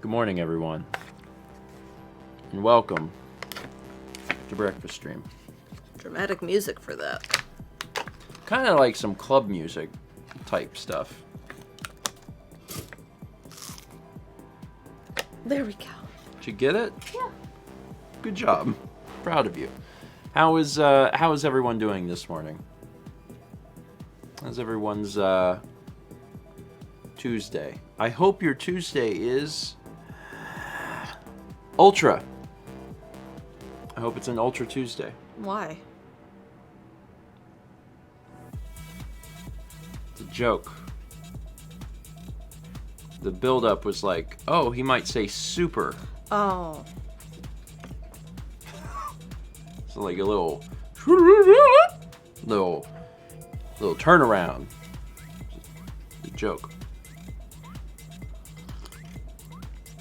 Good morning, everyone, and welcome to Breakfast Stream. Dramatic music for that. Kind of like some club music type stuff. There we go. Did you get it? Yeah. Good job. Proud of you. How is everyone doing this morning? How's everyone's Tuesday? I hope your Tuesday is Ultra. I hope it's an Ultra Tuesday. Why? It's a joke. The build-up was like, oh, he might say super. Oh. So like a little turnaround. It's a joke.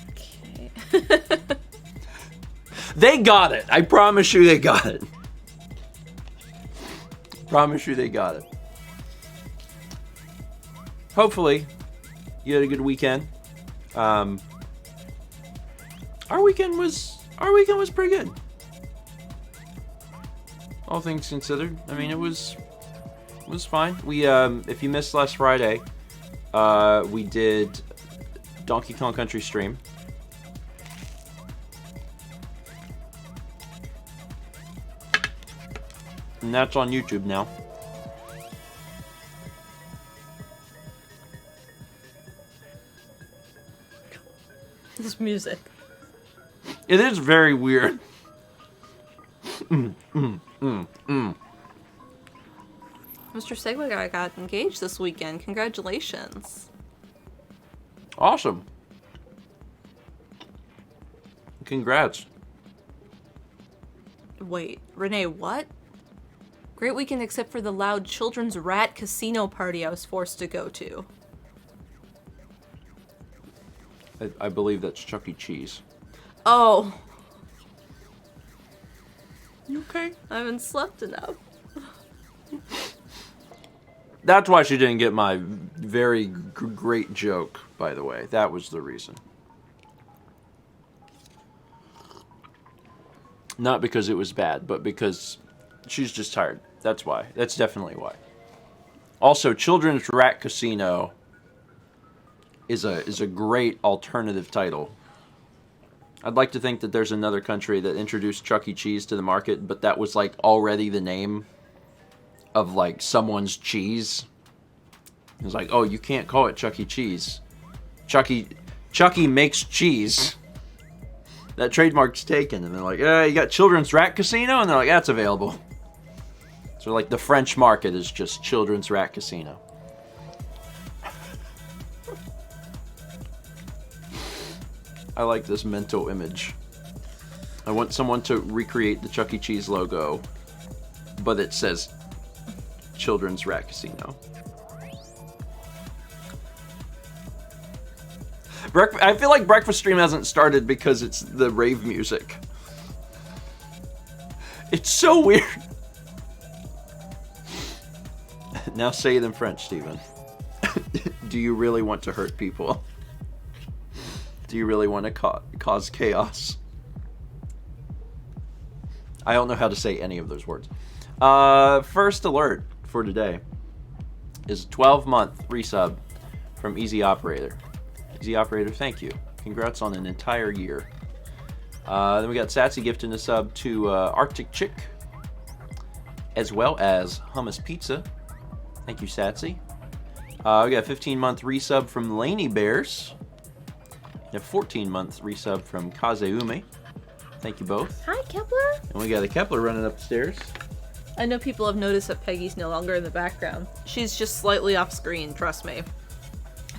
Okay. They got it. I promise you they got it. Promise you they got it. Hopefully, you had a good weekend. Our weekend was pretty good. All things considered. I mean, it was fine. We if you missed last Friday, we did Donkey Kong Country stream. And that's on YouTube now. This music. It is very weird. Mr. Segway guy got engaged this weekend. Congratulations. Awesome. Congrats. Wait, Renee, what? Great weekend except for the loud children's rat casino party I was forced to go to. I believe that's Chuck E. Cheese. Oh. You okay? I haven't slept enough. That's why she didn't get my very great joke, by the way. That was the reason. Not because it was bad, but because she's just tired. That's why. That's definitely why. Also, Children's Rat Casino is a great alternative title. I'd like to think that there's another country that introduced Chuck E. Cheese to the market, but that was like already the name of like someone's cheese. It was like, oh, you can't call it Chuck E. Cheese. Chucky makes cheese. That trademark's taken. And they're like, you got Children's Rat Casino? And they're like, that's available. So like the French market is just Children's Rat Casino. I like this mental image. I want someone to recreate the Chuck E. Cheese logo, but it says Children's Rat Casino. I feel like Breakfast Stream hasn't started because it's the rave music. It's so weird. Now say it in French, Steven. Do you really want to hurt people? Do you really want to cause chaos? I don't know how to say any of those words. First alert for today is a 12-month resub from Easy Operator. Easy Operator, thank you. Congrats on an entire year. Then we got Satsy gifting a sub to Arctic Chick, as well as Hummus Pizza. Thank you, Satsy. We got a 15-month resub from Laney Bears. And a 14-month resub from Kazeume. Thank you both. Hi, Kepler. And we got a Kepler running up the stairs. I know people have noticed that Peggy's no longer in the background. She's just slightly off screen, trust me.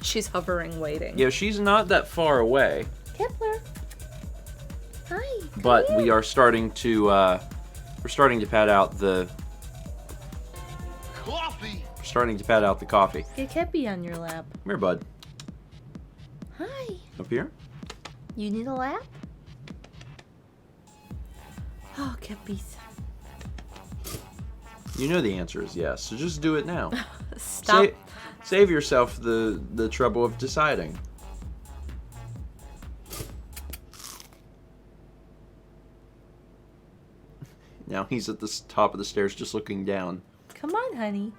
She's hovering, waiting. Yeah, she's not that far away. Kepler. Hi. But we are starting to pad out the coffee. We're starting to pad out the coffee. Get Keppy on your lap. Come here, bud. Hi. Up here? You need a lap? Oh, Keppy. You know the answer is yes, so just do it now. Stop. Save yourself the trouble of deciding. Now he's at the top of the stairs just looking down. Come on, honey.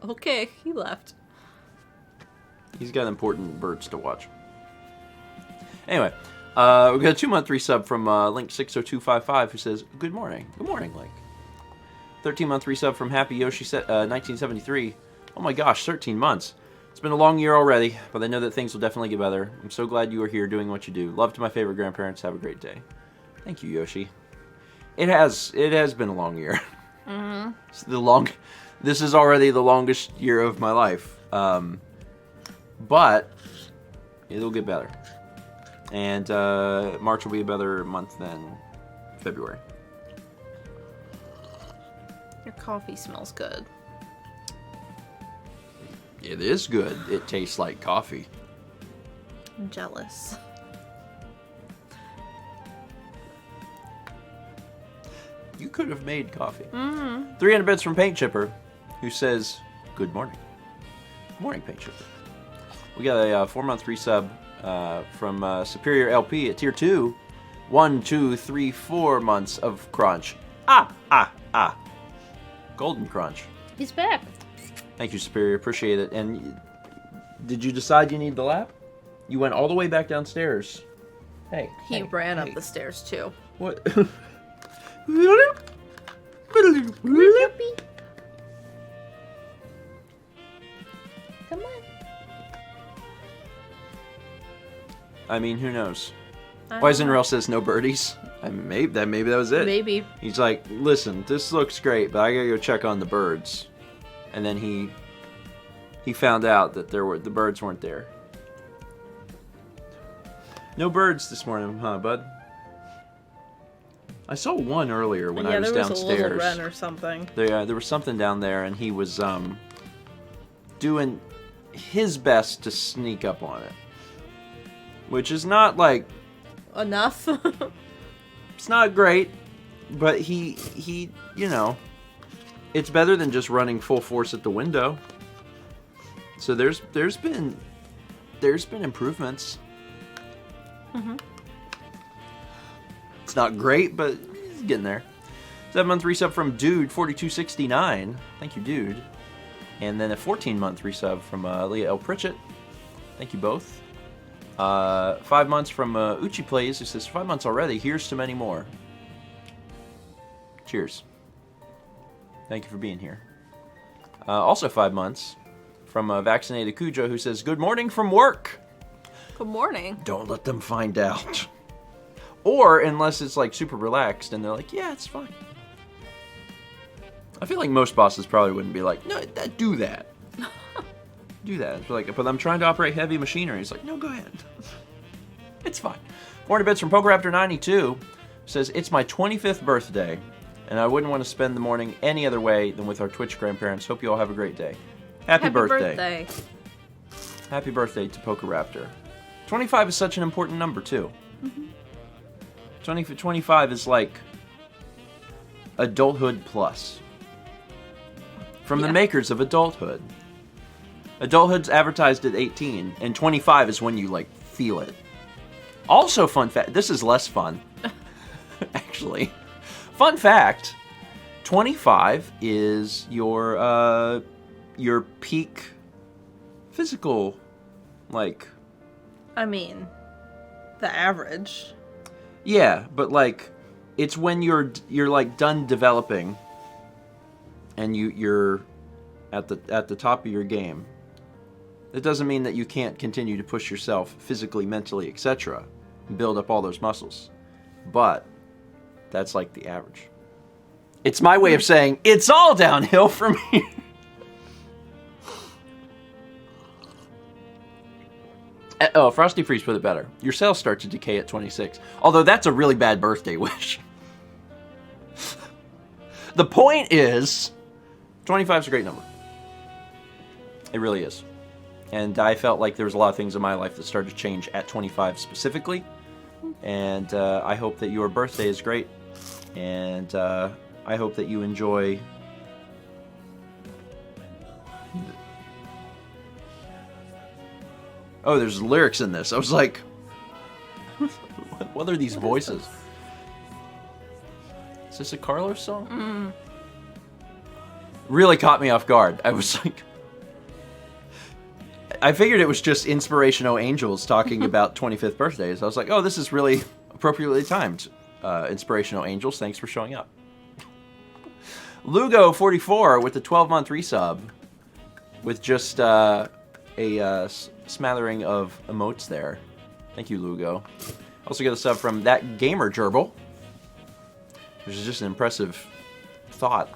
Okay, he left. He's got important birds to watch. Anyway, we got a 2-month resub from Link60255 who says, Good morning. Good morning, Link. 13-month resub from Happy Yoshi 1973. Oh my gosh, 13 months. It's been a long year already, but I know that things will definitely get better. I'm so glad you are here doing what you do. Love to my favorite grandparents. Have a great day. Thank you, Yoshi. It has been a long year. Mm-hmm. This is already the longest year of my life. But it'll get better. And March will be a better month than February. Your coffee smells good. It is good. It tastes like coffee. I'm jealous. You could have made coffee. Mm-hmm. 300 bits from Paint Chipper, who says, Good morning. Good morning, Paint Chipper. We got a 4-month resub from Superior LP at Tier 2. 1, 2, 3, 4 months of crunch. Golden crunch. He's back. Thank you, Superior. Appreciate it. And did you decide you need the lap? You went all the way back downstairs. Hey. He ran up the stairs, too. What? Come on. I mean, who knows? Weisenrail says no birdies. Maybe that was it. Maybe. He's like, listen, this looks great, but I gotta go check on the birds. And then he found out that the birds weren't there. No birds this morning, huh, bud? I saw one earlier when I was downstairs. Yeah, there was a little wren or something. There was something down there, and he was doing his best to sneak up on it. Which is not, like... enough? It's not great, but he, you know... It's better than just running full force at the window. So there's been improvements. Mm-hmm. It's not great, but it's getting there. 7-month resub from Dude4269. Thank you, Dude. And then a 14-month resub from Leah L. Pritchett. Thank you both. 5 months from Uchi Plays, who says, 5 months already. Here's to many more. Cheers. Thank you for being here. Also 5 months from Vaccinated Cujo, who says, Good morning from work. Good morning. Don't let them find out. Or unless it's like super relaxed and they're like, yeah, it's fine. I feel like most bosses probably wouldn't be like, no, do that. Do that. It's like, but I'm trying to operate heavy machinery. It's like, no, go ahead. It's fine. 40 bits from PokeRaptor92 says, it's my 25th birthday, and I wouldn't want to spend the morning any other way than with our Twitch grandparents. Hope you all have a great day. Happy birthday. Happy birthday to PokeRaptor. 25 is such an important number, too. Mm-hmm. 25 is like adulthood plus. From the makers of adulthood. Adulthood's advertised at 18, and 25 is when you, like, feel it. Also, fun fact, this is less fun, actually. Fun fact, 25 is your peak physical, like... I mean, the average. Yeah, but, like, it's when you're like, done developing, and you're at the top of your game. It doesn't mean that you can't continue to push yourself physically, mentally, etc. and build up all those muscles. But that's like the average. It's my way of saying it's all downhill from here. Oh, Frosty Freeze put it better. Your cells start to decay at 26. Although that's a really bad birthday wish. The point is, 25 is a great number. It really is. And I felt like there was a lot of things in my life that started to change at 25 specifically. And I hope that your birthday is great. And I hope that you enjoy... Oh, there's lyrics in this. I was like... What are these voices? Is this a Carlos song? Really caught me off guard. I was like... I figured it was just Inspirational Angels talking about 25th birthdays. I was like, oh, this is really appropriately timed. Inspirational Angels, thanks for showing up. Lugo44 with the 12-month resub. With just a smattering of emotes there. Thank you, Lugo. Also got a sub from That Gamer Gerbil, which is just an impressive thought.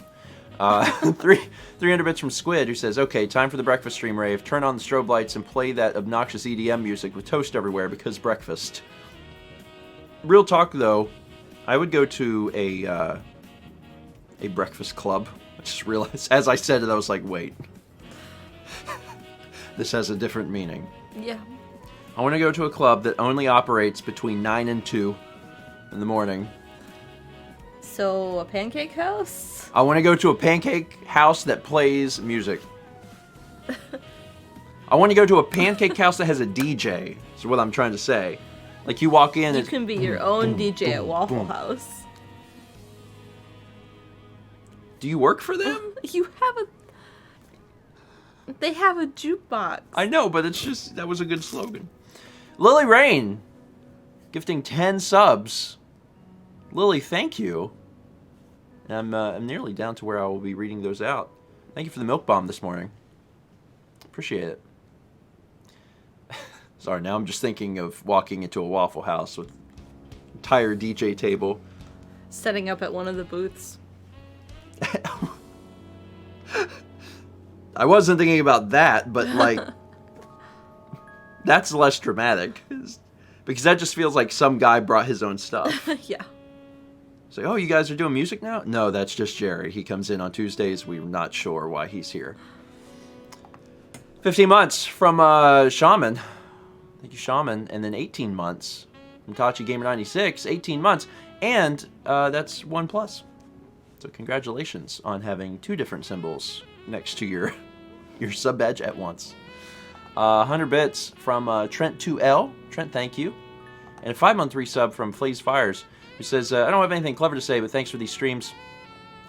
300 bits from Squid, who says, okay, time for the breakfast stream rave. Turn on the strobe lights and play that obnoxious EDM music with toast everywhere because breakfast. Real talk, though, I would go to a breakfast club. I just realized, as I said it, I was like, wait. This has a different meaning. Yeah. I want to go to a club that only operates between 9 and 2 in the morning. So, a pancake house? I want to go to a pancake house that plays music. I want to go to a pancake house that has a DJ, is what I'm trying to say. Like, you walk in... You can be your own DJ at Waffle House. Do you work for them? You have a... They have a jukebox. I know, but it's just... That was a good slogan. Lily Rain, gifting 10 subs. Lily, thank you. I'm nearly down to where I will be reading those out. Thank you for the milk bomb this morning. Appreciate it. Sorry, now I'm just thinking of walking into a Waffle House with entire DJ table. Setting up at one of the booths. I wasn't thinking about that, but like, that's less dramatic. Because that just feels like some guy brought his own stuff. Yeah. It's like, oh, you guys are doing music now? No, that's just Jerry. He comes in on Tuesdays. We're not sure why he's here. 15 months from Shaman. Thank you, Shaman. And then 18 months from Tachi Gamer 96. 18 months. And that's 1+. So congratulations on having 2 different symbols next to your sub badge at once. 100 bits from Trent2L. Trent, thank you. And a 5-month resub from Flaze Fires, who says, I don't have anything clever to say, but thanks for these streams.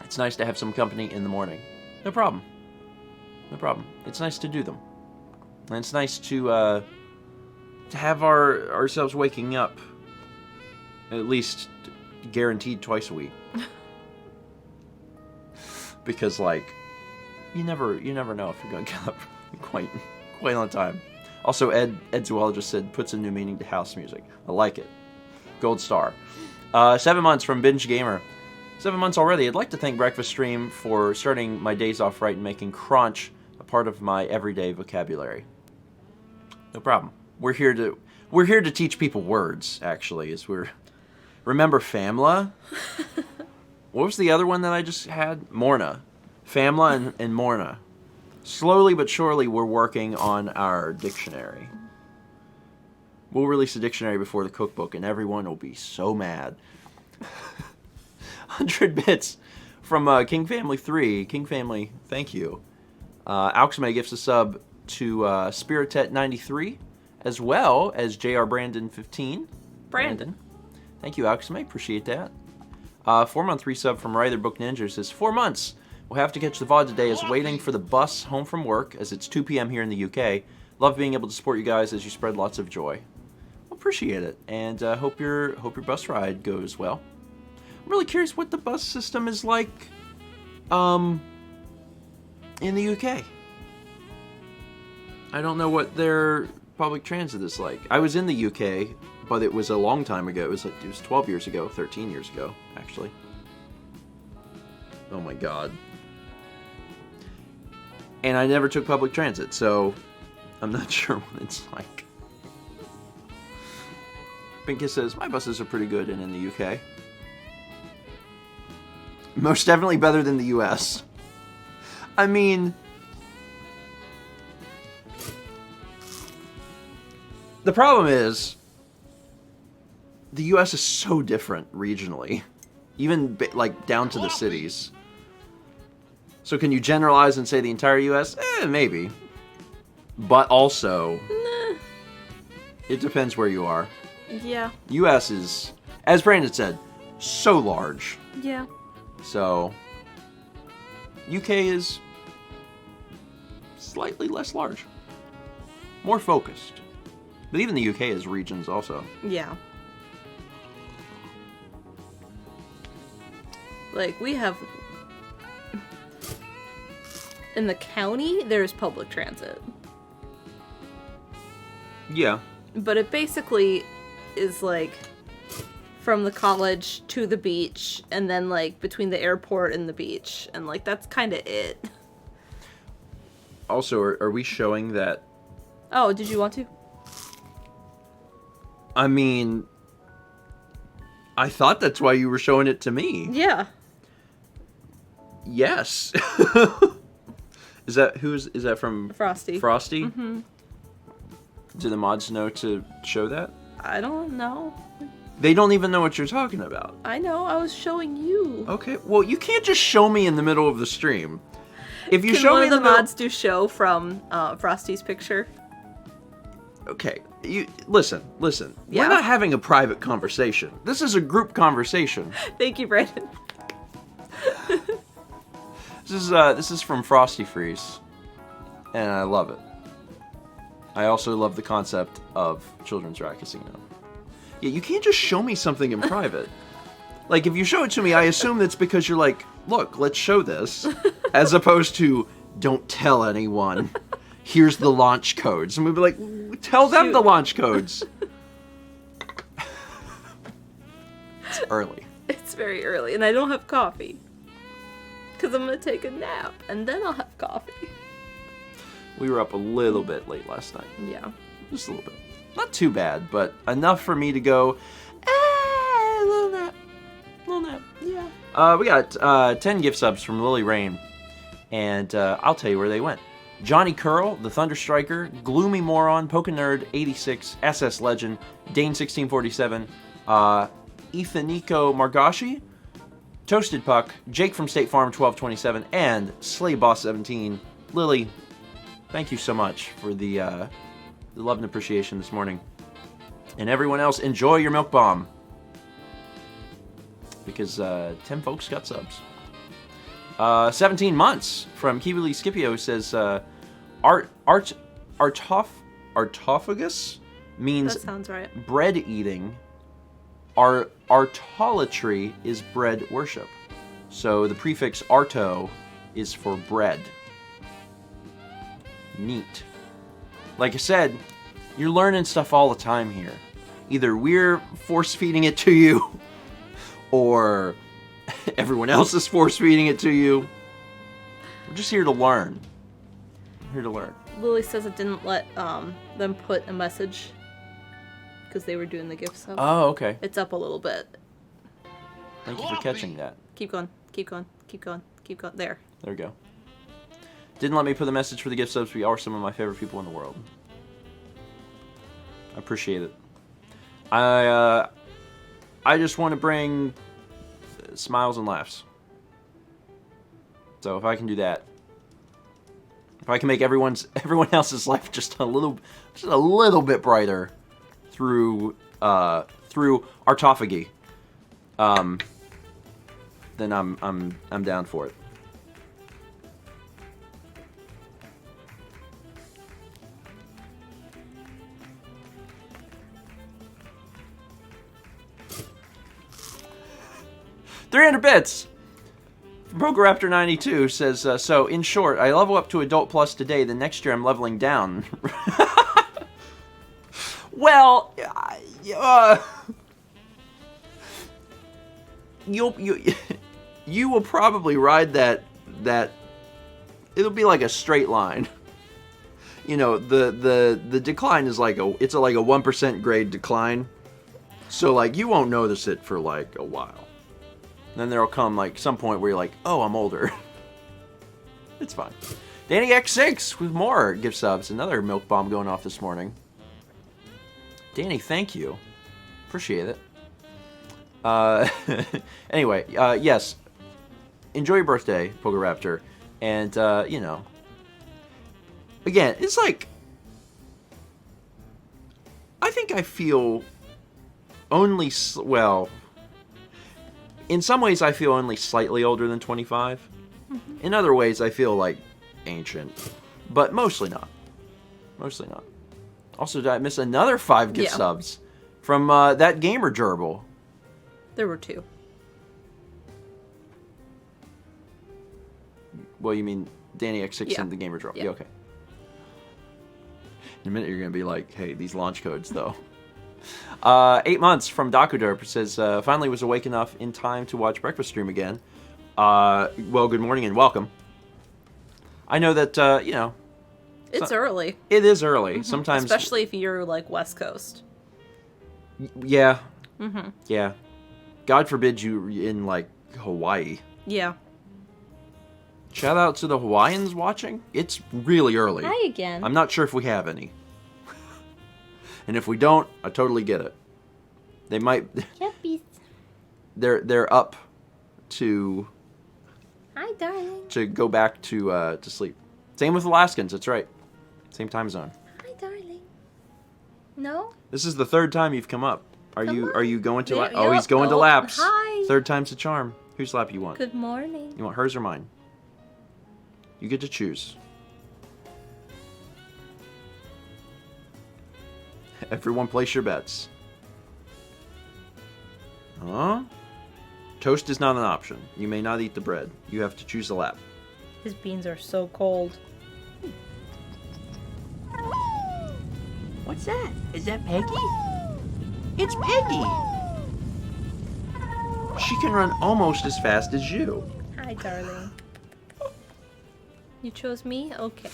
It's nice to have some company in the morning. No problem. No problem. It's nice to do them. And it's nice to have ourselves waking up at least guaranteed twice a week. Because, like, you never know if you're going to get up quite on time. Also, Ed Zoologist said, puts a new meaning to house music. I like it. Gold star. 7 months from Binge Gamer. 7 months already. I'd like to thank Breakfast Stream for starting my days off right and making crunch a part of my everyday vocabulary. No problem. We're here to teach people words, actually, remember Famla? What was the other one that I just had? Morna. Famla and Morna. Slowly but surely, we're working on our dictionary. We'll release a dictionary before the cookbook, and everyone will be so mad. 100 bits from King Family 3. King Family, thank you. Auxme gifts a sub to Spiritet93, as well as JR Brandon 15. Brandon. Thank you, Auxme. Appreciate that. 4-month resub from Writer Book Ninja says, 4 months. We'll have to catch the VOD today as waiting for the bus home from work, as it's 2 p.m. here in the UK. Love being able to support you guys as you spread lots of joy. Well, appreciate it, and hope your bus ride goes well. I'm really curious what the bus system is like in the UK. I don't know what their public transit is like. I was in the UK, but it was a long time ago. It was 12 years ago, 13 years ago, actually. Oh my god. And I never took public transit, so I'm not sure what it's like. Pinkus says, my buses are pretty good in the UK. Most definitely better than the US. I mean, the problem is, the US is so different regionally. Even, like, down to the cities. So can you generalize and say the entire US? Maybe. But also, it depends where you are. Yeah. U.S. is, as Brandon said, so large. Yeah. So, UK is slightly less large. More focused. But even the UK has regions also. Yeah. Like, we have... In the county, there's public transit. Yeah. But it basically is, like, from the college to the beach, and then, like, between the airport and the beach. And, like, that's kind of it. Also, are we showing that... Oh, did you want to? I mean... I thought that's why you were showing it to me. Yeah. Yes. Is that from Frosty. Frosty? Mm-hmm. Do the mods know to show that? I don't know. They don't even know what you're talking about. I know, I was showing you. Okay, well, you can't just show me in the middle of the stream. If you Can show one me of the in the middle... mods do show from Frosty's picture? Okay, you listen. Yeah? We're not having a private conversation. This is a group conversation. Thank you, Brandon. This is from Frosty Freeze, and I love it. I also love the concept of Children's Rat Casino. Yeah, you can't just show me something in private. Like, if you show it to me, I assume that's because you're like, look, let's show this, as opposed to, don't tell anyone. Here's the launch codes. And we'd be like, tell them Shoot. the launch codes. It's early. It's very early, and I don't have coffee. Because I'm going to take a nap, and then I'll have coffee. We were up a little bit late last night. Yeah. Just a little bit. Not too bad, but enough for me to go, little nap. Little nap. Yeah. We got 10 gift subs from Lily Rain, and I'll tell you where they went. Johnny Curl, The Thunder Striker, Gloomy Moron, Pokenerd 86, SS Legend, Dane1647, Ethanico Margashi, Toasted Puck, Jake from State Farm 1227, and Slay Boss 17. Lily, thank you so much for the love and appreciation this morning. And everyone else, enjoy your milk bomb. Because 10 folks got subs. 17 months from Kibuli Scipio says, Artophagus means That sounds right. bread eating. Artolatry is bread worship. So the prefix arto is for bread. Neat. Like I said, you're learning stuff all the time here. Either we're force-feeding it to you, or everyone else is force-feeding it to you. We're just here to learn. We're here to learn. Lily says it didn't let them put a message because they were doing the gift sub. Oh, okay. It's up a little bit. Thank you for catching that. Keep going. Keep going. Keep going. Keep going. There. There we go. Didn't let me put the message for the gift subs, but you are some of my favorite people in the world. I appreciate it. I just want to bring smiles and laughs. So if I can do that, if I can make everyone else's life just a little bit brighter through artophagy, then I'm down for it. $300 bits! Pokeraptor92 says, so, in short, I level up to Adult Plus today, then next year I'm leveling down. Well, you will probably ride that, it'll be like a straight line. You know, the decline is like it's like a 1% grade decline. So, like, you won't notice it for, like, a while. Then there'll come, like, some point where you're like, oh, I'm older. It's fine. Danny X6 with more gift subs. Another milk bomb going off this morning. Danny, thank you. Appreciate it. Anyway, yes. Enjoy your birthday, Poker Raptor. And, you know. Again, it's like, I think I feel well, in some ways I feel only slightly older than 25. In other ways I feel like ancient, but mostly not. Mostly not. Also, did I miss another 5 gift subs from that gamer gerbil? There were 2. Well, you mean Danny X6 Yeah. and the gamer gerbil? Yeah. Yeah, okay. In a minute, you're gonna be like, "Hey, these launch codes, though." 8 months from Dakuderp says, "Finally was awake enough in time to watch breakfast stream again. Well, good morning and welcome. I know that It's early. it is early. Sometimes, Especially if you're, like, West Coast. yeah, yeah. God forbid you in like Hawaii. Yeah. Shout out to the Hawaiians watching. It's really early. Hi again. I'm not sure if we have any. And if we don't, I totally get it. They might. Yuppies. They're up to Hi, darling. go back to sleep. Same with Alaskans. That's right. Same time zone. Hi, darling. No? This is the 3rd time you've come up. Are you going to? There- Oh, he's going to oh, laps. hi. 3rd time's a charm. Whose lap you want? Good morning. You want hers or mine? You get to choose. Everyone place your bets. Huh? Toast is not an option. You may not eat the bread. You have to choose a lap. His beans are so cold. What's that? Is that Peggy? It's Peggy! She can run almost as fast as you. Hi, darling. You chose me? Okay.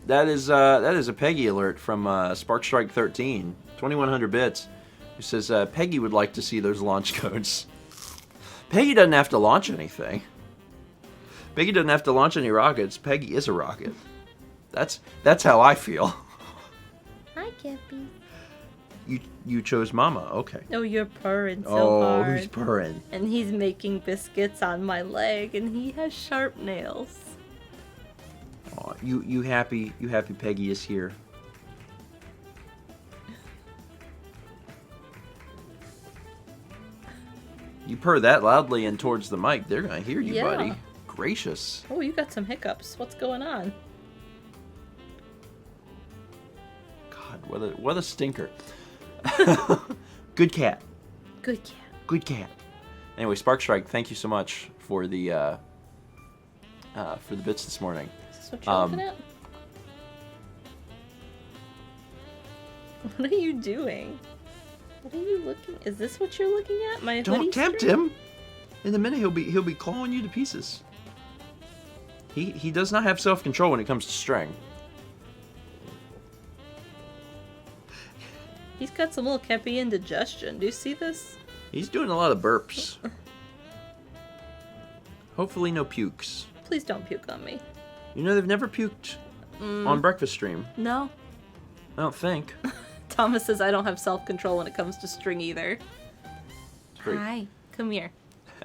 That is a Peggy alert from Sparkstrike 13, 2100 bits, who says Peggy would like to see those launch codes. Peggy doesn't have to launch anything. Peggy doesn't have to launch any rockets. Peggy is a rocket. That's how I feel. Hi, Cappy. You chose Mama. Okay. Oh, you're purring so hard. Oh, who's purring? And he's making biscuits on my leg, and he has sharp nails. Aw, you happy Peggy is here. You purr that loudly and towards the mic, they're gonna hear you, Yeah. buddy. Gracious. Oh, you got some hiccups. What's going on? God, what a stinker. Good cat. Good cat. Good cat. Anyway, Sparkstrike, thank you so much for the bits this morning. Is this what you're looking at? What are you doing? What are you looking? Is this what you're looking at? My Don't hoodie tempt string? him. In a minute, he'll be clawing you to pieces. He does not have self-control when it comes to string. He's got some little Kepi indigestion. Do you see this? He's doing a lot of burps. Hopefully no pukes. Please don't puke on me. You know, they've never puked on breakfast stream. No. I don't think. Thomas says I don't have self-control when it comes to string either. Great. Hi. Come here.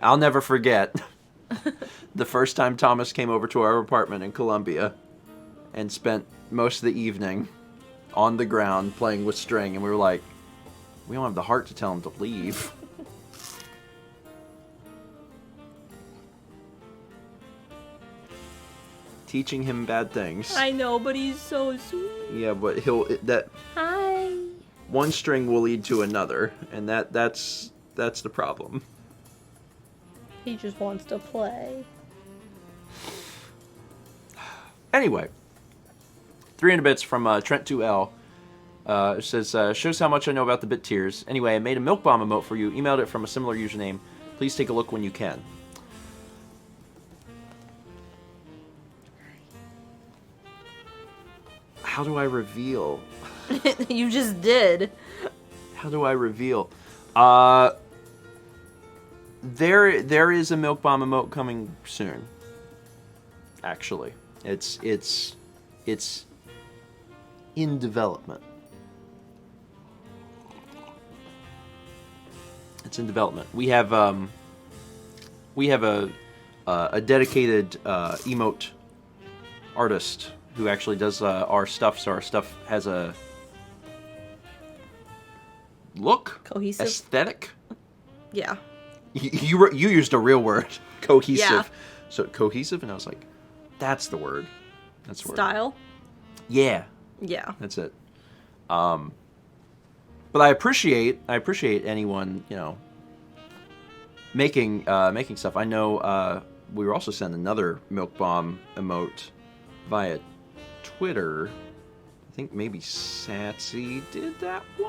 I'll never forget the first time Thomas came over to our apartment in Columbia and spent most of the evening on the ground playing with string, and we were like, we don't have the heart to tell him to leave. Teaching him bad things. I know, but he's so sweet. Yeah, but that Hi. one string will lead to another, and that's the problem. He just wants to play. Anyway, 300 bits from Trent2L. It says, shows how much I know about the bit tiers. Anyway, I made a milk bomb emote for you. Emailed it from a similar username. Please take a look when you can. How do I reveal? You just did. How do I reveal? There is a milk bomb emote coming soon. Actually, it's in development. It's in development. We have a dedicated emote artist who actually does our stuff. So our stuff has a look, Cohesive. aesthetic. Yeah. You used a real word, cohesive. Yeah. So cohesive, and I was like, that's the word. That's the word. Style. Yeah. Yeah. That's it. But I appreciate anyone, making stuff. I know we were also sent another milk bomb emote via Twitter. I think maybe Satsy did that one.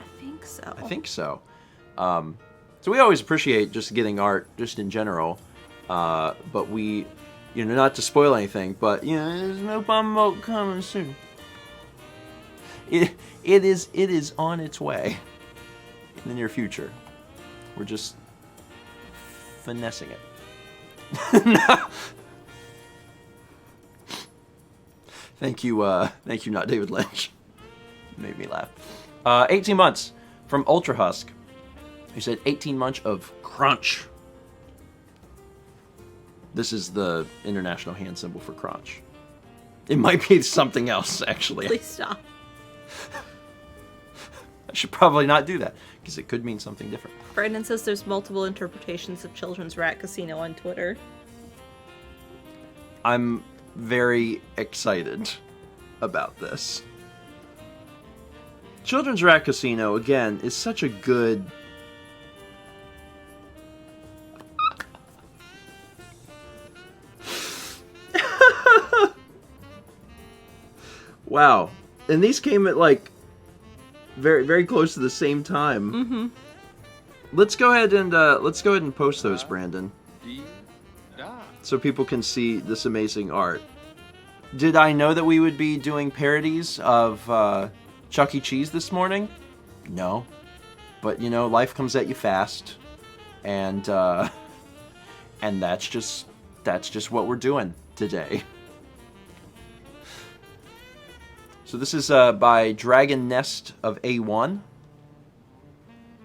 I think so. So we always appreciate just getting art, just in general. But we, not to spoil anything, but there's milk bomb emote coming soon. It is on its way in the near future. We're just finessing it. No. Thank you, not David Lynch. Made me laugh. 18 months from Ultra Husk, who said 18 months of crunch. This is the international hand symbol for crunch. It might be something else, actually. Please stop. I should probably not do that, because it could mean something different. Brandon says there's multiple interpretations of Children's Rat Casino on Twitter. I'm very excited about this. Children's Rat Casino, again, is such a good... Wow. And these came at, very, very close to the same time. Mm-hmm. Let's go ahead and post those, Brandon, so people can see this amazing art. Did I know that we would be doing parodies of Chuck E. Cheese this morning? No, but life comes at you fast, and that's just what we're doing today. So this is by Dragon Nest of A1.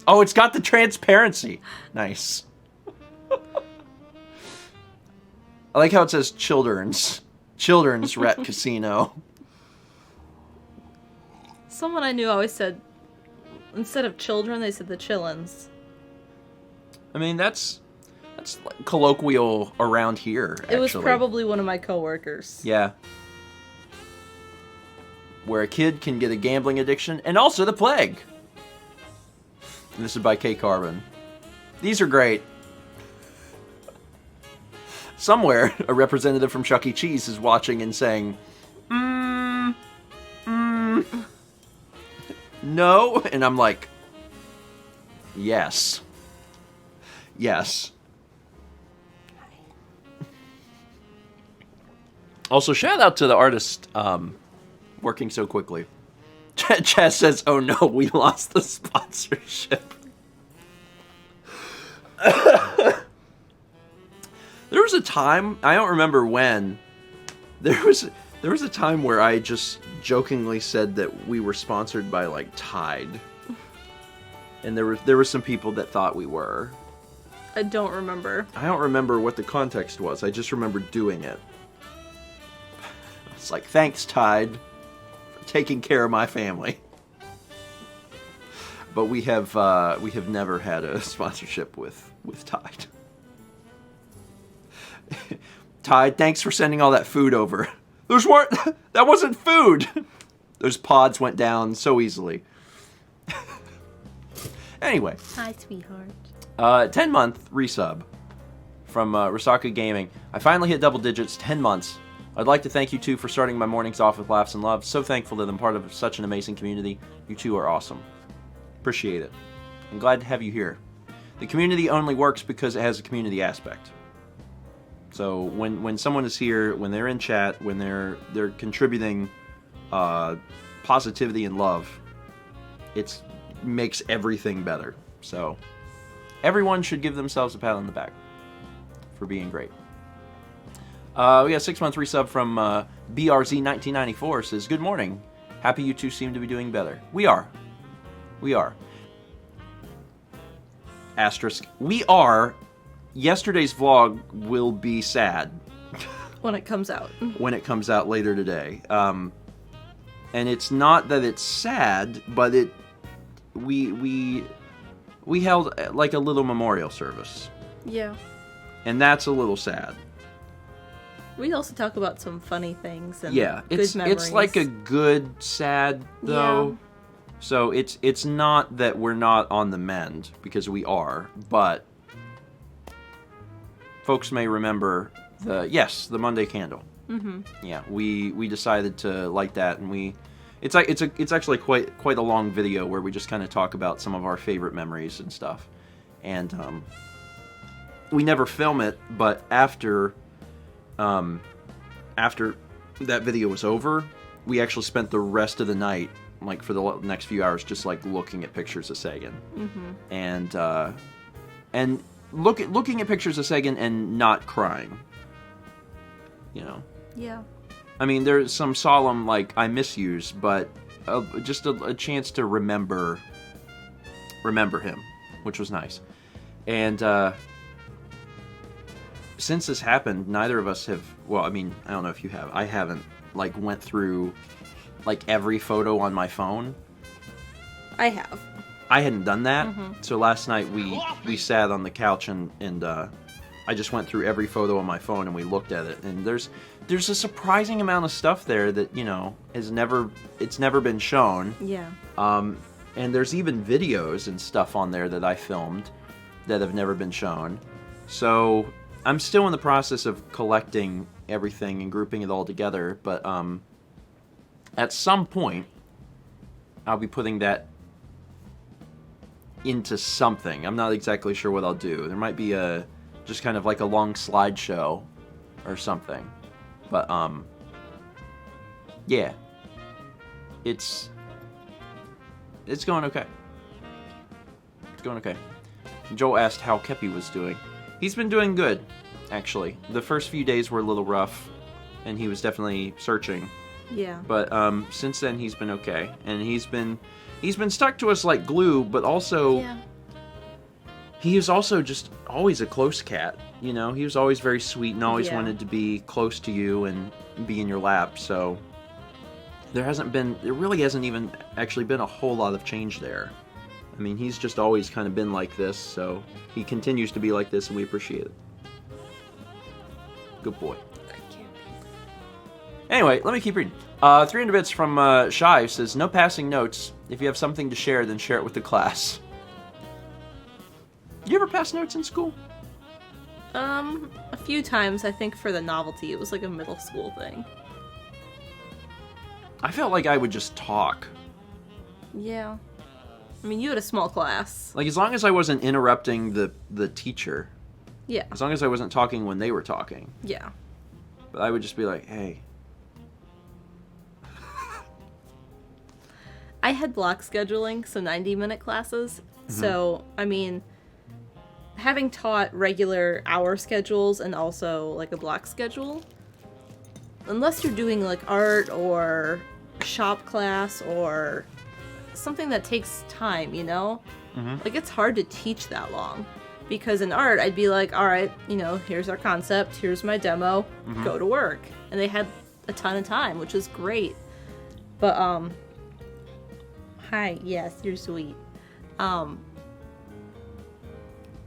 Oh, it's got the transparency. Nice. I like how it says Children's Rat Casino. Someone I knew always said, instead of children, they said the chillins. I mean, that's colloquial around here, actually. It was probably one of my coworkers. Yeah. Where a kid can get a gambling addiction and also the plague. And this is by K Carbon. These are great. Somewhere, a representative from Chuck E. Cheese is watching and saying, no. And I'm like, yes. Yes. Also, shout out to the artist working so quickly. Chaz says, oh no, we lost the sponsorship. There was a time, I don't remember when, there was a time where I just jokingly said that we were sponsored by, Tide. And there were some people that thought we were. I don't remember. I don't remember what the context was. I just remember doing it. It's like, thanks, Tide, for taking care of my family. But we have never had a sponsorship with Tide. Tide, thanks for sending all that food over. That wasn't food. Those pods went down so easily. Anyway. Hi, sweetheart. 10-month resub from Risaka Gaming. I finally hit double digits, 10 months. I'd like to thank you two for starting my mornings off with laughs and love. So thankful that I'm part of such an amazing community. You two are awesome. Appreciate it. I'm glad to have you here. The community only works because it has a community aspect. So when someone is here, when they're in chat, when they're contributing positivity and love, it makes everything better. So everyone should give themselves a pat on the back for being great. We got a 6-month resub from BRZ1994. Says, good morning. Happy you two seem to be doing better. We are. Asterisk. We are. Yesterday's vlog will be sad. When it comes out. When it comes out later today. And it's not that it's sad, but we held like a little memorial service, Yeah. and that's a little sad. We also talk about some funny things and Yeah, good memories. it's like a good sad though. Yeah. So it's not that we're not on the mend, because we are, but folks may remember the Monday candle. Mm-hmm. Yeah, we decided to light that, and it's actually quite a long video where we just kind of talk about some of our favorite memories and stuff. And we never film it, but after that video was over, we actually spent the rest of the night, like for the next few hours, just like looking at pictures of Sagan. Mm-hmm. And looking at pictures of Sagan and not crying. You know. Yeah. I mean, there's some solemn, like, I miss yous, but just a chance to remember him, which was nice. And since this happened, neither of us have, well, I mean, I don't know if you have. I haven't, like, went through, like, every photo on my phone. I have. I hadn't done that. Mm-hmm. So last night we sat on the couch and I just went through every photo on my phone and we looked at it. And there's a surprising amount of stuff there that, you know, it's never been shown. Yeah. And there's even videos and stuff on there that I filmed that have never been shown. So I'm still in the process of collecting everything and grouping it all together. But at some point, I'll be putting that into something. I'm not exactly sure what I'll do. There might be just kind of like a long slideshow or something. But yeah. It's going okay. It's going okay. Joel asked how Kepi was doing. He's been doing good, actually. The first few days were a little rough, and he was definitely searching. Yeah. But since then, he's been okay, and he's been stuck to us like glue. But also, Yeah. he was also just always a close cat. You know, he was always very sweet and always Yeah. wanted to be close to you and be in your lap. So there really hasn't even actually been a whole lot of change there. I mean, he's just always kind of been like this, so he continues to be like this, and we appreciate it. Good boy. Anyway, let me keep reading. 300 bits from Shy says, no passing notes. If you have something to share, then share it with the class. You ever pass notes in school? A few times, I think for the novelty. It was like a middle school thing. I felt like I would just talk. Yeah. I mean, you had a small class. Like, as long as I wasn't interrupting the teacher. Yeah. As long as I wasn't talking when they were talking. Yeah. But I would just be like, hey. I had block scheduling, so 90-minute classes. So, I mean, having taught regular hour schedules and also, like, a block schedule, unless you're doing, like, art or shop class or something that takes time, you know? Like, it's hard to teach that long. Because in art, I'd be like, all right, you know, here's our concept, here's my demo, go to work. And they had a ton of time, which is great. But, hi, yes, you're sweet.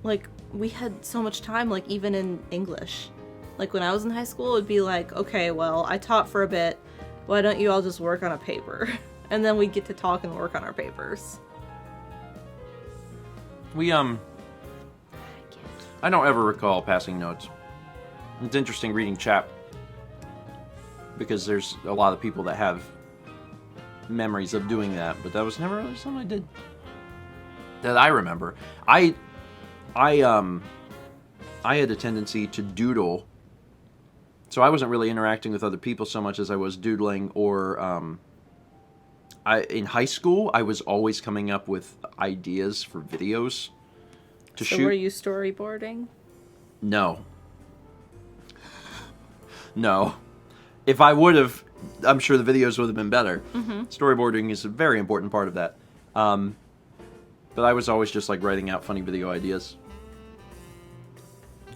Like, we had so much time, like, even in English. Like, when I was in high school, it'd be like, okay, well, I taught for a bit, why don't you all just work on a paper? And then we'd get to talk and work on our papers. I don't ever recall passing notes. It's interesting reading chat, because there's a lot of people that have memories of doing that, but that was never really something I did that I remember. I had a tendency to doodle, so I wasn't really interacting with other people so much as I was doodling. Or in high school, I was always coming up with ideas for videos to shoot. So were you storyboarding? No. If I would have, I'm sure the videos would have been better. Storyboarding is a very important part of that. But I was always just like writing out funny video ideas.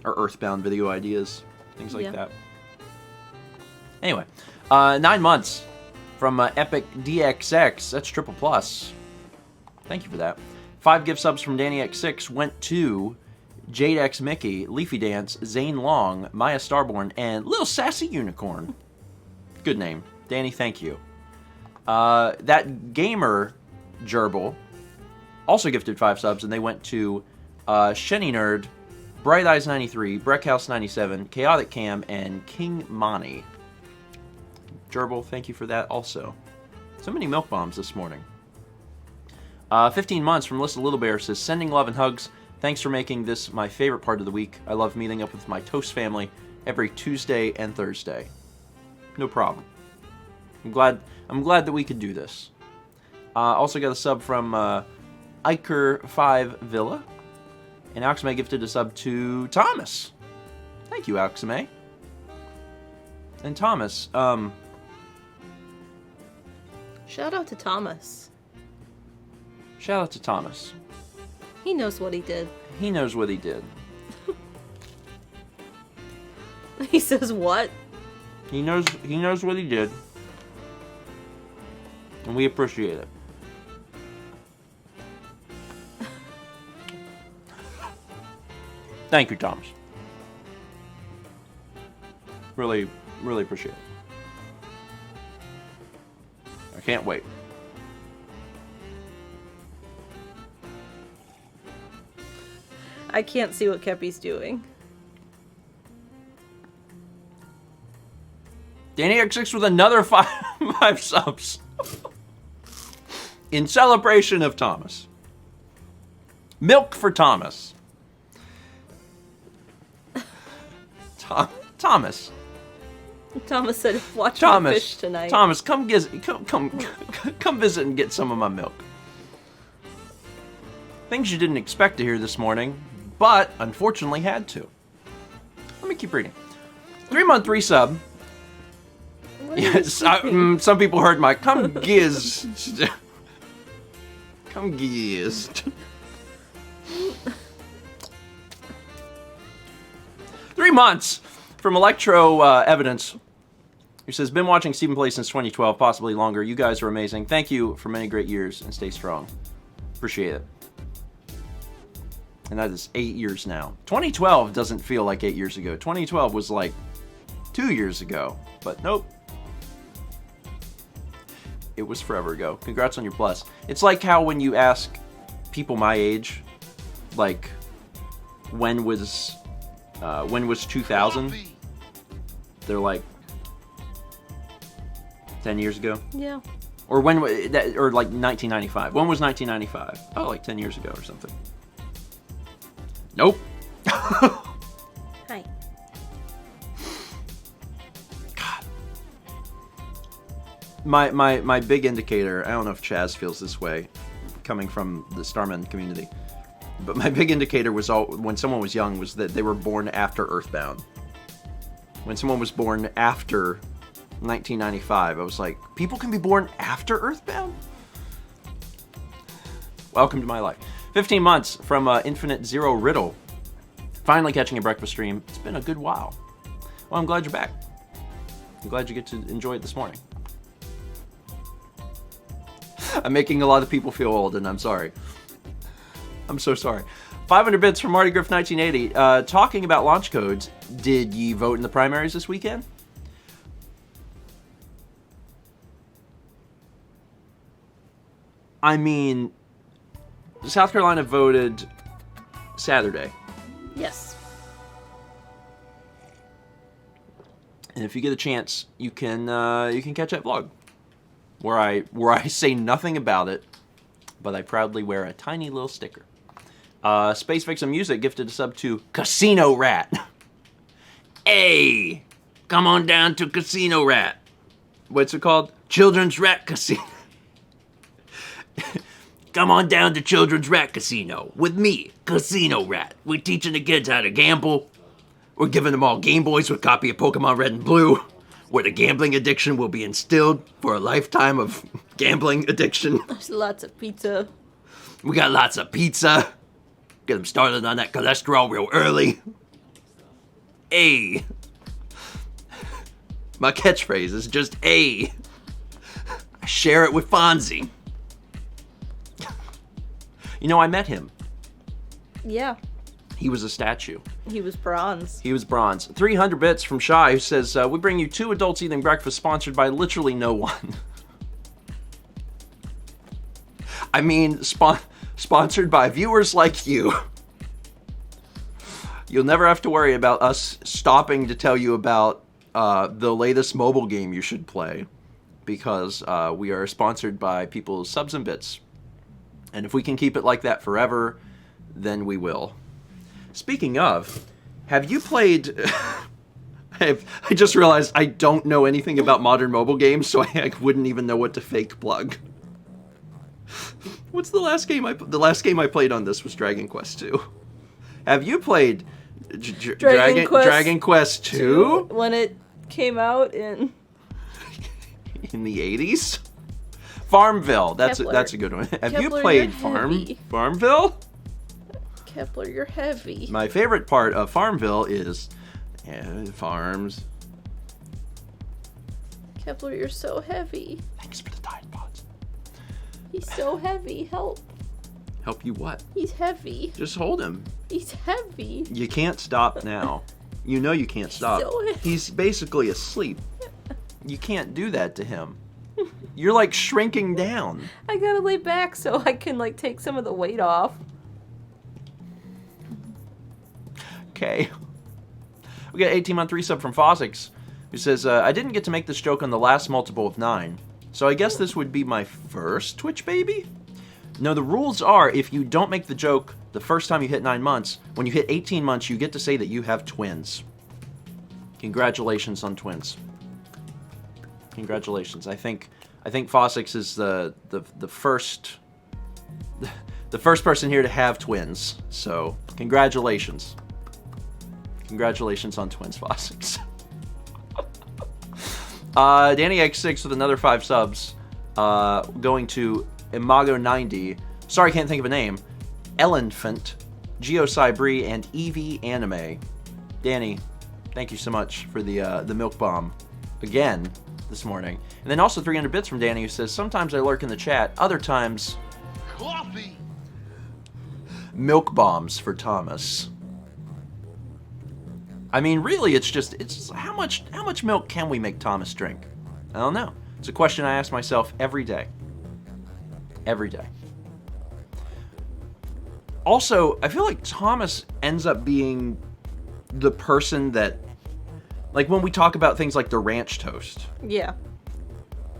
Or Earthbound video ideas. Things like that. Anyway. 9 months from Epic DXX. That's triple plus. Thank you for that. 5 gift subs from Danny X6 went to Jade X Mickey, Leafy Dance, Zane Long, Maya Starborn, and Little Sassy Unicorn. Good name. Danny, thank you. That gamer gerbil also gifted 5 subs, and they went to Shenny Nerd, Bright Eyes 93, Breckhouse 97, Chaotic Cam, and King Monty. Gerbil, thank you for that also. So many milk bombs this morning. 15 months from Lissa Little Bear says, sending love and hugs. Thanks for making this my favorite part of the week. I love meeting up with my Toast family every Tuesday and Thursday. No problem. I'm glad that we could do this. Also got a sub from Iker5 Villa. And Alxame gifted a sub to Thomas. Thank you, Alxame. And Thomas, Shout out to Thomas. shout out to Thomas. He knows what he did. He knows what he did. He says what? He knows what he did. And we appreciate it. Thank you, Thomas. Really, really appreciate it. I can't wait. I can't see what Kepi's doing. Danny X6 with another five subs. In celebration of Thomas. Milk for Thomas. Thomas. Thomas said, "Watch Thomas. my fish tonight." Thomas, come visit and get some of my milk. Things you didn't expect to hear this morning, but unfortunately had to. Let me keep reading. 3-month resub. Yes, some people heard my come giz. Come giz. 3 months from Electro Evidence, who says, been watching Stephen Play since 2012, possibly longer. You guys are amazing. Thank you for many great years and stay strong. Appreciate it. And that is 8 years now. 2012 doesn't feel like 8 years ago. 2012 was like 2 years ago, but nope. It was forever ago. Congrats on your plus. It's like how when you ask people my age, like, when was 2000? They're like 10 years ago. Yeah. Or when, or like 1995. When was 1995? Oh, like 10 years ago or something. Nope. Hi. God. My big indicator, I don't know if Chaz feels this way, coming from the Starman community, but my big indicator was when someone was young was that they were born after Earthbound. When someone was born after 1995, I was like, people can be born after Earthbound? Welcome to my life. 15 months from Infinite Zero Riddle. Finally catching a breakfast stream. It's been a good while. Well, I'm glad you're back. I'm glad you get to enjoy it this morning. I'm making a lot of people feel old, and I'm sorry. I'm so sorry. 500 bits from Marty Griff 1980. Talking about launch codes, did ye vote in the primaries this weekend? I mean, South Carolina voted Saturday. Yes. And if you get a chance, you can catch that vlog where I say nothing about it, but I proudly wear a tiny little sticker. Space Vixen Music gifted a sub to Casino Rat. Hey, come on down to Casino Rat. What's it called? Children's Rat Casino. Come on down to Children's Rat Casino with me, Casino Rat. We're teaching the kids how to gamble. We're giving them all Game Boys with a copy of Pokemon Red and Blue, where the gambling addiction will be instilled for a lifetime of gambling addiction. There's lots of pizza. We got lots of pizza. Get them started on that cholesterol real early. Hey. My catchphrase is just A. I share it with Fonzie. You know, I met him. Yeah. He was a statue. He was bronze. He was bronze. 300 bits from Shy, who says, we bring you 2 adults eating breakfast sponsored by literally no one. I mean, sponsored by viewers like you. You'll never have to worry about us stopping to tell you about the latest mobile game you should play, because we are sponsored by people's subs and bits. And if we can keep it like that forever, then we will. Speaking of, have you played... I just realized I don't know anything about modern mobile games, so I wouldn't even know what to fake plug. What's the last game the last game I played on this was Dragon Quest II. Have you played Dragon Quest 2? When it came out in the 80s? Farmville. That's a good one. Have you played Farmville? Kepler, you're heavy. My favorite part of Farmville is farms. Kepler, you're so heavy. Thanks for the Tide Pods. He's so heavy. Help. Help you what? He's heavy. Just hold him. He's heavy. You can't stop now. You know you can't stop. So heavy. He's basically asleep. You can't do that to him. You're like shrinking down. I gotta lay back so I can like take some of the weight off. Okay. We got 18-month resub from Fossix, who says, I didn't get to make this joke on the last multiple of 9, so I guess this would be my first Twitch baby? No, the rules are, if you don't make the joke the first time you hit 9 months, when you hit 18 months, you get to say that you have twins. Congratulations on twins. Congratulations. I think Fossix is the first the first person here to have twins. So, congratulations. Congratulations on twins, Fossix. Danny X6 with another 5 subs. Going to Imago90. Sorry, can't think of a name. Elephant, Geocybri, and Eevee Anime. Danny, thank you so much for the milk bomb again this morning. And then also 300 bits from Danny, who says, sometimes I lurk in the chat, other times... Coffee! Milk bombs for Thomas. I mean, really, it's how much milk can we make Thomas drink? I don't know. It's a question I ask myself every day. Every day. Also, I feel like Thomas ends up being the person that, like when we talk about things like the ranch toast. Yeah.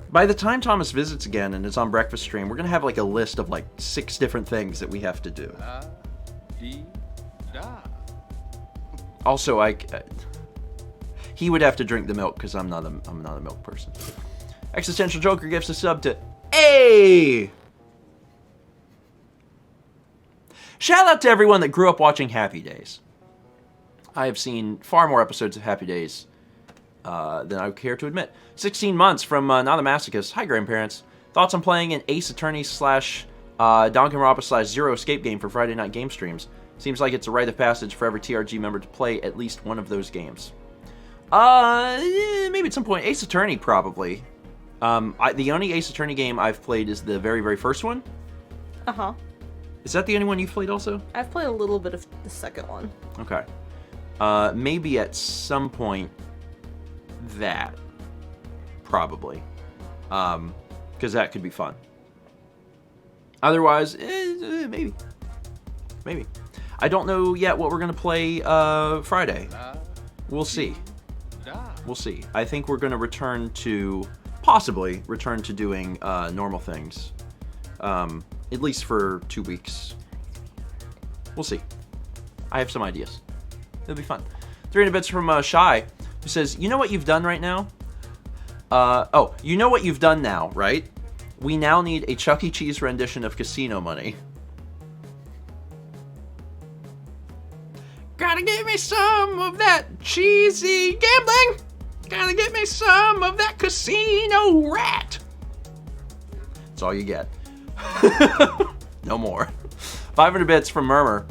By the time Thomas visits again and is on breakfast stream, we're going to have like a list of like 6 different things that we have to do. Also, he would have to drink the milk because I'm not a milk person. Existential Joker gives a sub to A. Shout out to everyone that grew up watching Happy Days. I have seen far more episodes of Happy Days than I would care to admit. 16 months from Not a Masochist. Hi, grandparents. Thoughts on playing an Ace Attorney / Danganronpa / Zero Escape game for Friday night game streams? Seems like it's a rite of passage for every TRG member to play at least one of those games. Maybe at some point. Ace Attorney, probably. The only Ace Attorney game I've played is the very, very first one. Uh-huh. Is that the only one you've played also? I've played a little bit of the second one. Okay. Maybe at some point that. Probably. Because that could be fun. Otherwise, maybe. Maybe. I don't know yet what we're going to play Friday. We'll see. We'll see. I think we're going to possibly return to doing normal things. At least for 2 weeks. We'll see. I have some ideas. It'll be fun. 300 bits from Shy, who says, you know what you've done right now? You know what you've done now, right? We now need a Chuck E. Cheese rendition of Casino Money. Gotta give me some of that cheesy gambling. Gotta give me some of that casino rat. That's all you get. No more. 500 bits from Murmur,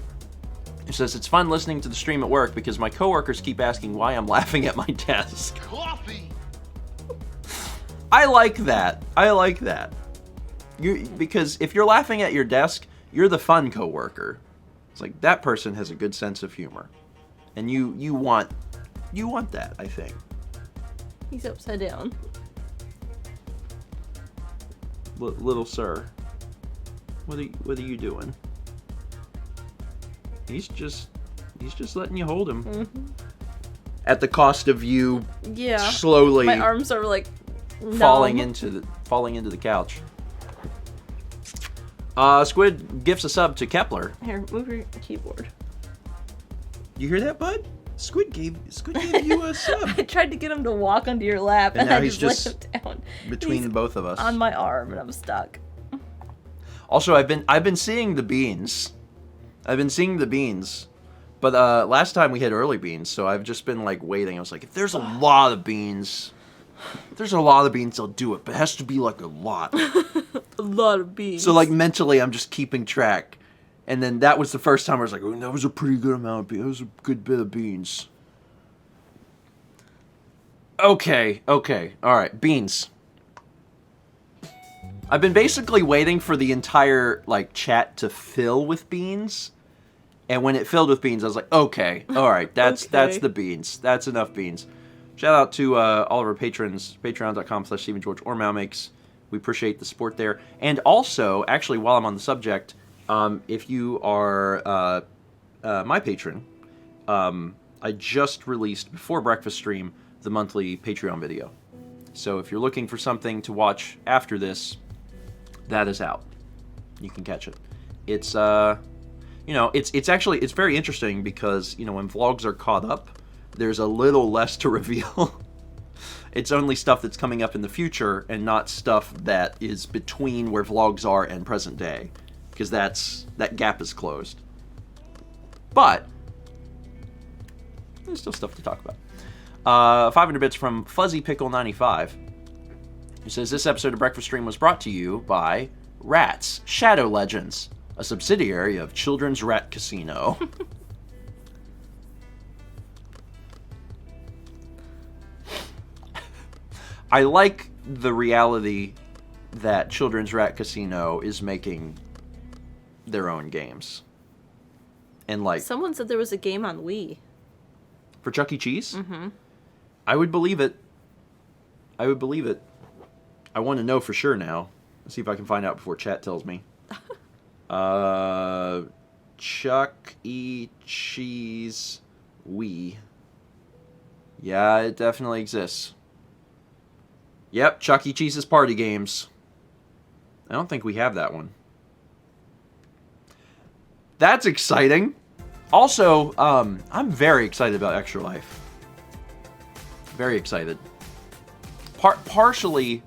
who says, it's fun listening to the stream at work because my coworkers keep asking why I'm laughing at my desk. Coffee. I like that. Because if you're laughing at your desk, You're the fun coworker. It's like that person has a good sense of humor, and you want that. I think. He's upside down. Little sir, what are you doing? He's just letting you hold him. Mm-hmm. At the cost of you Yeah. slowly My arms are like falling numb. into the couch. Squid gifts a sub to Kepler. Here, move your keyboard. You hear that, bud? Squid gave you a sub. I tried to get him to walk onto your lap, And and now I he's just just let him down. Between He's both of us. on my arm, and I'm stuck. Also, I've been seeing the beans. But last time we had early beans, so I've just been like waiting. I was like, if there's a lot of beans, I'll do it. But it has to be like a lot. A lot of beans. So like mentally, I'm just keeping track. And then that was the first time I was like, oh, that was a pretty good amount of beans. That was a good bit of beans. Okay. All right, beans. I've been basically waiting for the entire like chat to fill with beans. And when it filled with beans, I was like, okay, all right, that's the beans. That's enough beans. Shout out to all of our patrons, patreon.com/StephenGeorge or Malmakes. We appreciate the support there. And also, actually, while I'm on the subject, if you are my patron, I just released, before breakfast stream, the monthly Patreon video. So if you're looking for something to watch after this, that is out. You can catch it. It's, it's very interesting because, when vlogs are caught up, there's a little less to reveal. It's only stuff that's coming up in the future and not stuff that is between where vlogs are and present day. Because that gap is closed. But there's still stuff to talk about. 500 bits from Fuzzy Pickle 95, who says this episode of Breakfast Stream was brought to you by Rats Shadow Legends, a subsidiary of Children's Rat Casino. I like the reality that Children's Rat Casino is making their own games. And like, someone said there was a game on Wii. For Chuck E. Cheese? Mm-hmm. I would believe it. I want to know for sure now. Let's see if I can find out before chat tells me. Chuck E. Cheese Wii. Yeah, it definitely exists. Yep, Chuck E. Cheese's Party Games. I don't think we have that one. That's exciting. Also, I'm very excited about Extra Life. Very excited. Partially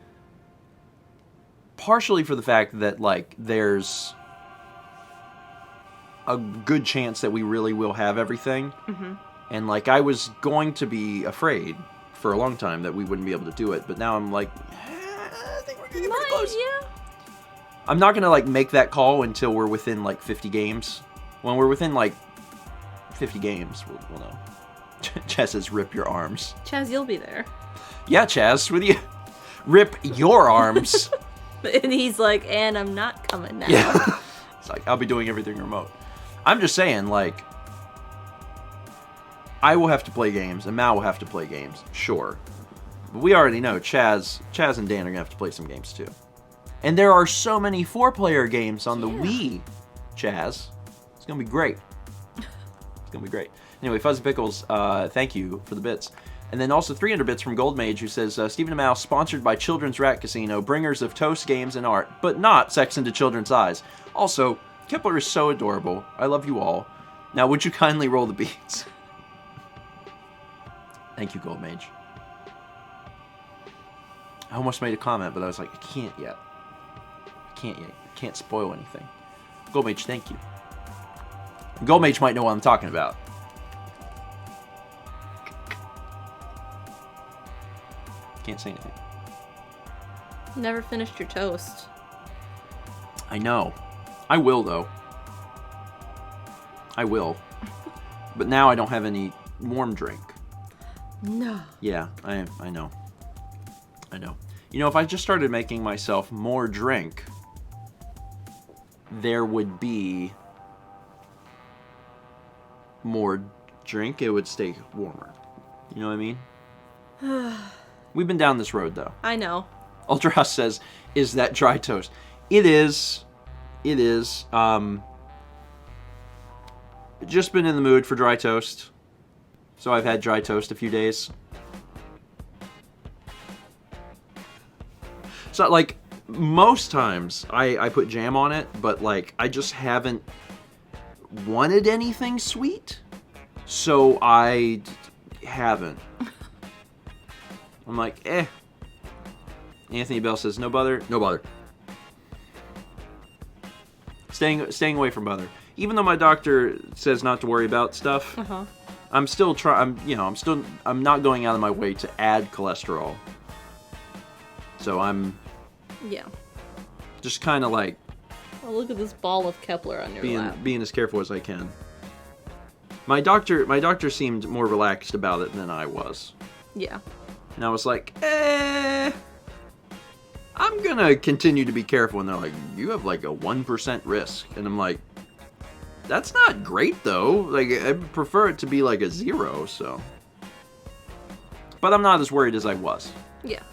for the fact that, like, there's a good chance that we really will have everything. Mm-hmm. And, like, I was going to be afraid for a long time that we wouldn't be able to do it, but now I'm like, I think we're getting pretty close. Yeah. I'm not gonna, like, make that call until we're within, like, 50 games. When we're within, like, 50 games, we'll know. Chaz says, rip your arms. Chaz, you'll be there. Yeah, Chaz, with you. Rip your arms. And he's like, and I'm not coming now. Yeah. It's like, I'll be doing everything remote. I'm just saying, like, I will have to play games, and Mal will have to play games, sure. But we already know Chaz and Dan are going to have to play some games, too. And there are so many 4-player games on the Wii, Chaz. It's going to be great. It's going to be great. Anyway, Fuzzy Pickles, thank you for the bits. And then also 300 bits from Gold Mage, who says, Stephen and Mal, sponsored by Children's Rat Casino, bringers of toast, games, and art, but not sex into children's eyes. Also, Kepler is so adorable. I love you all. Now, would you kindly roll the beats? Thank you, Gold Mage. I almost made a comment, but I was like, I can't yet. I can't spoil anything. Gold Mage, thank you. Gold Mage might know what I'm talking about. Can't say anything. Never finished your toast. I know. I will, though. I will. But now I don't have any warm drink. No. Yeah, I know. I know. You know, if I just started making myself more drink, there would be more drink, it would stay warmer. You know what I mean? We've been down this road, though. I know. Ultra House says, is that dry toast? It is. It is. Just been in the mood for dry toast. So I've had dry toast a few days. So, like, most times I put jam on it, but, like, I just haven't wanted anything sweet. So I haven't. I'm like, eh. Anthony Bell says, no bother, no bother. Staying away from butter. Even though my doctor says not to worry about stuff, I'm still I'm not going out of my way to add cholesterol. So I'm just kind of like, oh, look at this ball of Kepler on your lap. Being as careful as I can. My doctor seemed more relaxed about it than I was. Yeah. And I was like, I'm gonna continue to be careful. And they're like, you have like a 1% risk. And I'm like, that's not great though. Like, I prefer it to be like a 0, so. But I'm not as worried as I was. Yeah.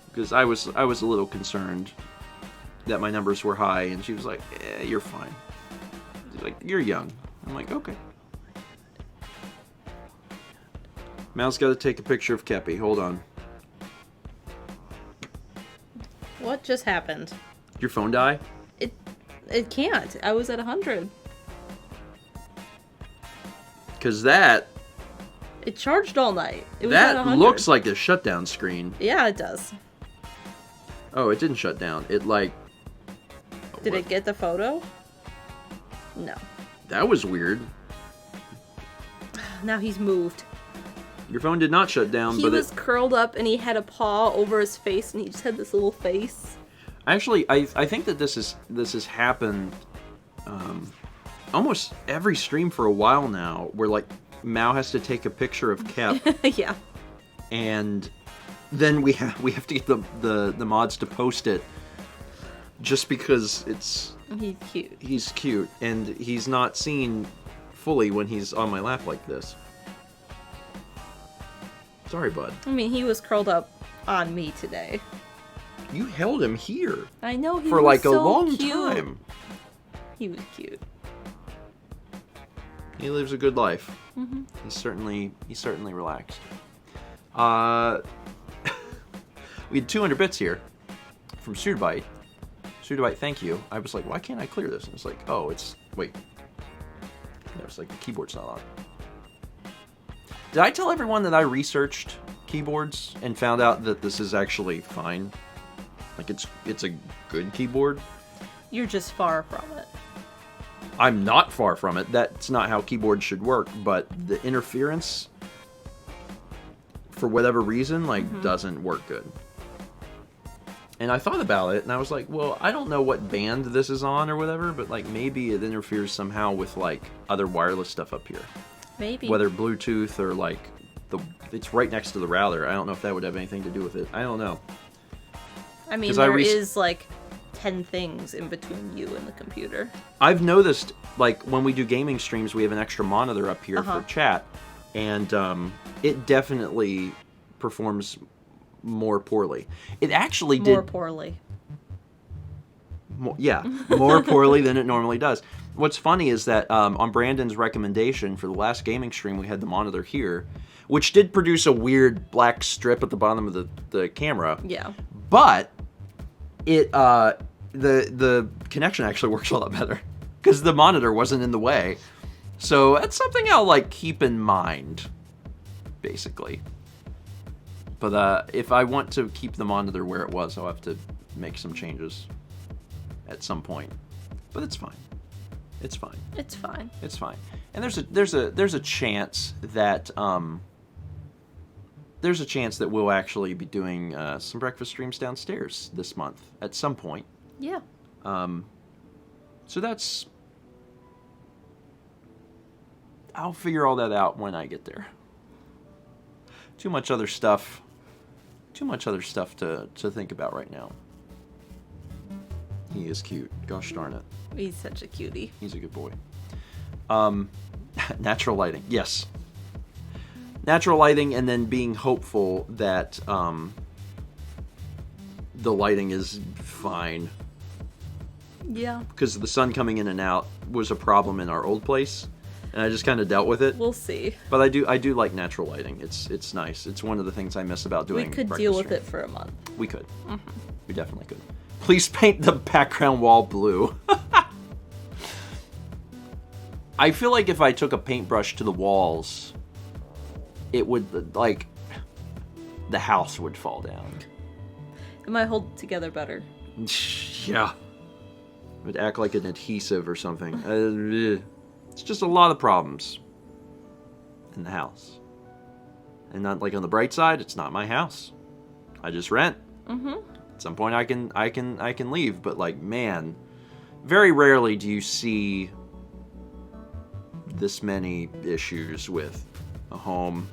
Because I was a little concerned that my numbers were high, and she was like, you're fine. She's like, you're young. I'm like, okay. Mal's got to take a picture of Kepi. Hold on. What just happened? Did your phone die? It can't. I was at 100. Because that... It charged all night. It was at That 100. looks like a shutdown screen. Yeah, it does. Oh, it didn't shut down. It like... Did it get the photo? No. That was weird. Now he's moved. Your phone did not shut down, He but was curled up and he had a paw over his face and he just had this little face. Actually, I think that this has happened almost every stream for a while now, where like Mao has to take a picture of Kep, Yeah. and then we have to get the mods to post it, just because He's cute. he's cute and he's not seen fully when he's on my lap like this. Sorry, bud. I mean, he was curled up on me today. You held him here I know he for was like a so long cute. time. He was cute. He lives a good life. Mm-hmm. He's certainly relaxed. We had 200 bits here from Sudabite. Sudabite, thank you. I was like, why can't I clear this? And it's like, oh, wait. Yeah, it's like the keyboard's not on. Did I tell everyone that I researched keyboards and found out that this is actually fine? Like, it's a good keyboard? You're just far from it. I'm not far from it. That's not how keyboards should work, but the interference, for whatever reason, like, doesn't work good. And I thought about it, and I was like, well, I don't know what band this is on or whatever, but, like, maybe it interferes somehow with, like, other wireless stuff up here. Maybe. Whether Bluetooth or, like, it's right next to the router. I don't know if that would have anything to do with it. I don't know. I mean, there is, like, 10 things in between you and the computer. I've noticed, like, when we do gaming streams, we have an extra monitor up here for chat, and it definitely performs more poorly. It actually did... More poorly. More poorly than it normally does. What's funny is that on Brandon's recommendation for the last gaming stream, we had the monitor here, which did produce a weird black strip at the bottom of the camera. Yeah. But it the connection actually works a lot better because the monitor wasn't in the way. So that's something I'll like keep in mind, basically. But if I want to keep the monitor where it was, I'll have to make some changes at some point. But it's fine. It's fine. It's fine. It's fine. And there's a chance that we'll actually be doing some breakfast streams downstairs this month at some point. Yeah. So that's... I'll figure all that out when I get there. Too much other stuff to think about right now. He is cute. Gosh darn it. He's such a cutie. He's a good boy. Natural lighting. Yes. Natural lighting, and then being hopeful that the lighting is fine. Yeah. Because the sun coming in and out was a problem in our old place, and I just kind of dealt with it. We'll see. But I do like natural lighting. It's nice. It's one of the things I miss about doing. We could deal with it for a month. We could. Mm-hmm. We definitely could. Please paint the background wall blue. I feel like if I took a paintbrush to the walls, it would, like, the house would fall down. It might hold it together better. Yeah. It would act like an adhesive or something. It's just a lot of problems in the house. And not, like, on the bright side, it's not my house. I just rent. Mm-hmm. At some point I can leave, but, like, man, very rarely do you see this many issues with a home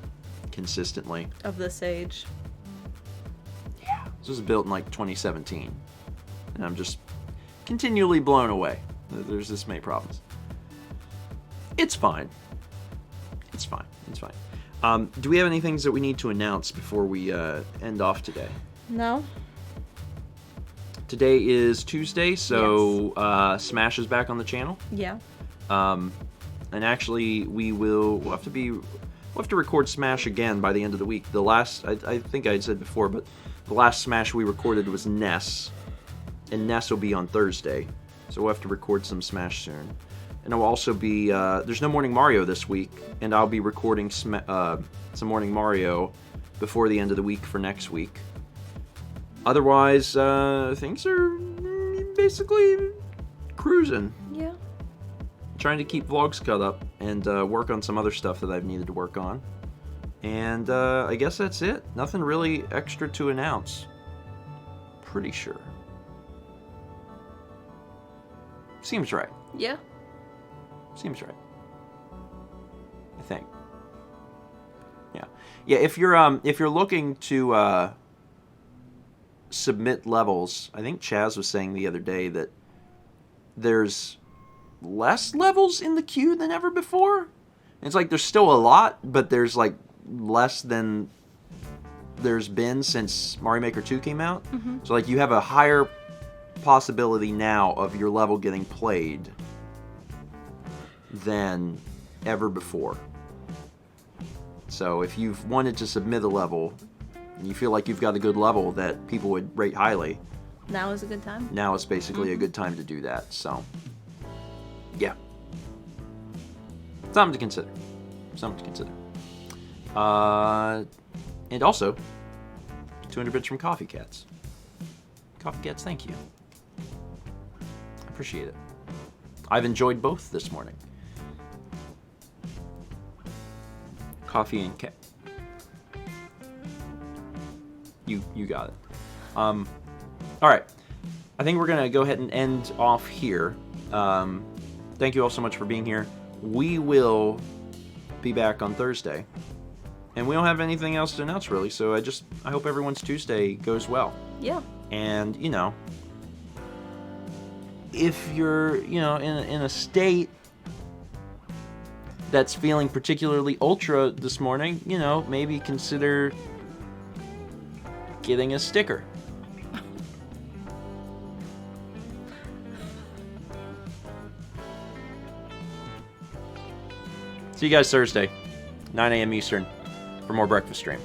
consistently. Of this age. Yeah. This was built in like 2017. And I'm just continually blown away. There's this many problems. It's fine. It's fine. It's fine. Do we have any things that we need to announce before we end off today? No. Today is Tuesday, so yes. Smash is back on the channel. Yeah. And actually, we'll have to record Smash again by the end of the week. The last, I think I had said before, but the last Smash we recorded was Ness, and Ness will be on Thursday, so we'll have to record some Smash soon. And it will also be, there's no Morning Mario this week, and I'll be recording some Morning Mario before the end of the week for next week. Otherwise, things are basically cruising. Yeah. Trying to keep vlogs cut up and work on some other stuff that I've needed to work on. And I guess that's it. Nothing really extra to announce. Pretty sure. Seems right. Yeah. Seems right. I think. Yeah. Yeah, if you're looking to submit levels, I think Chaz was saying the other day that there's less levels in the queue than ever before. And it's like there's still a lot, but there's like less than there's been since Mario Maker 2 came out. Mm-hmm. So like you have a higher possibility now of your level getting played than ever before. So if you've wanted to submit a level and you feel like you've got a good level that people would rate highly, now is a good time. Now is basically a good time to do that. So yeah. Something to consider. Something to consider. And also, 200 bits from Coffee Cats. Coffee Cats, thank you. I appreciate it. I've enjoyed both this morning. Coffee and cat. You got it. All right. I think we're gonna go ahead and end off here. Thank you all so much for being here. We will be back on Thursday. And we don't have anything else to announce, really, so I hope everyone's Tuesday goes well. Yeah. And, if you're, in a state that's feeling particularly ultra this morning, maybe consider getting a sticker. See you guys Thursday, 9 a.m. Eastern, for more Breakfast Stream.